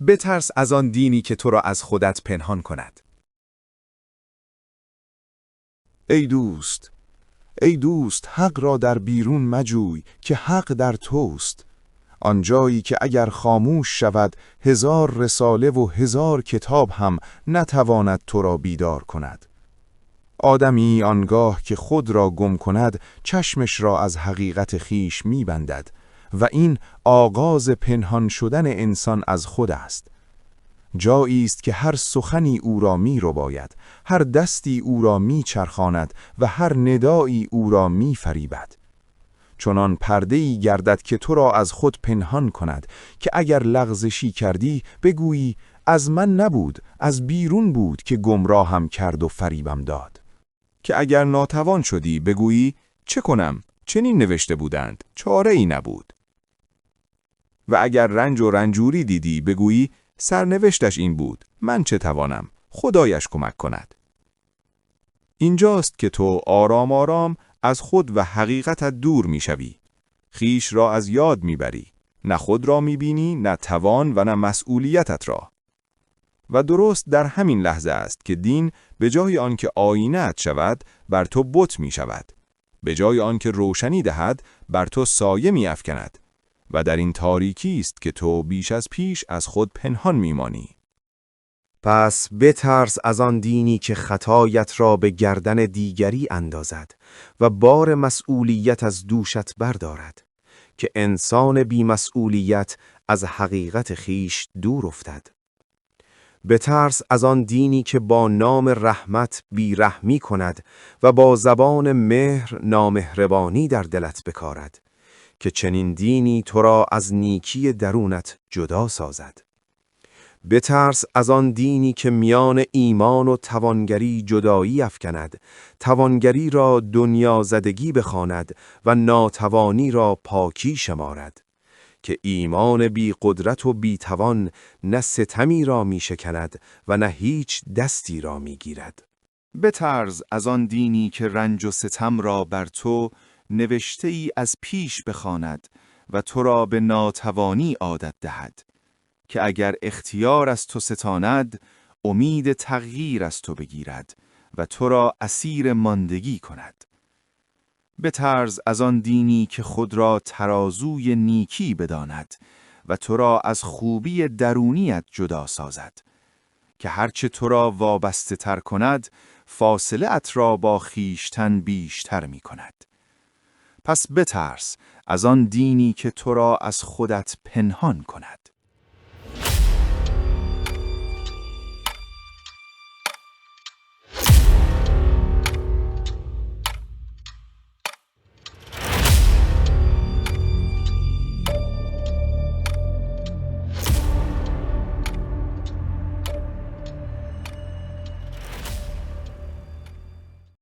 بترس از آن دینی که تو را از خودت پنهان کند. ای دوست حق را در بیرون مجوی که حق در توست. آنجایی که اگر خاموش شود 1000 رساله و 1000 کتاب هم نتواند تو را بیدار کند. آدمی آنگاه که خود را گم کند چشمش را از حقیقت خیش می‌بندد و این آغاز پنهان شدن انسان از خود است. جایی است که هر سخنی او را می‌رباید، هر دستی او را می‌چرخاند و هر ندایی او را می‌فریبد. چنان پرده‌ای گردد که تو را از خود پنهان کند که اگر لغزشی کردی بگویی از من نبود، از بیرون بود که گمراهم کرد و فریبم داد. که اگر ناتوان شدی بگویی چه کنم؟ چنین نوشته بودند، چاره ای نبود. و اگر رنج و رنجوری دیدی بگویی سرنوشتش این بود، من چه توانم؟ خدایش کمک کند. اینجاست که تو آرام آرام از خود و حقیقتت دور میشوی. خیش را از یاد میبری. نه خود را میبینی، نه توان و نه مسئولیتت را. و درست در همین لحظه است که دین به جای آنکه آینه‌ات شود بر تو بت می شود. به جای آنکه روشنی دهد بر تو سایه می افکند. و در این تاریکی است که تو بیش از پیش از خود پنهان می مانی. پس بترس از آن دینی که خطایت را به گردن دیگری اندازد و بار مسئولیت از دوشت بردارد، که انسان بی مسئولیت از حقیقت خیش دور افتد. بترس از آن دینی که با نام رحمت بیرحمی کند و با زبان مهر نامهربانی در دلت بکارد، که چنین دینی تو را از نیکی درونت جدا سازد. بترس از آن دینی که میان ایمان و توانگری جدایی افکند، توانگری را دنیا زدگی بخواند و ناتوانی را پاکی شمارد، که ایمان بی قدرت و بی توان نه ستمی را می شکند و نه هیچ دستی را می گیرد. بترس از آن دینی که رنج و ستم را بر تو نوشته ای از پیش بخواند و تو را به ناتوانی عادت دهد، که اگر اختیار از تو ستاند امید تغییر از تو بگیرد و تو را اسیر ماندگی کند. بترس از آن دینی که خود را ترازوی نیکی بداند و تو را از خوبی درونیت جدا سازد، که هرچه تو را وابسته تر کند فاصله ات را با خیشتن بیشتر می کند. پس بترس از آن دینی که تو را از خودت پنهان کند.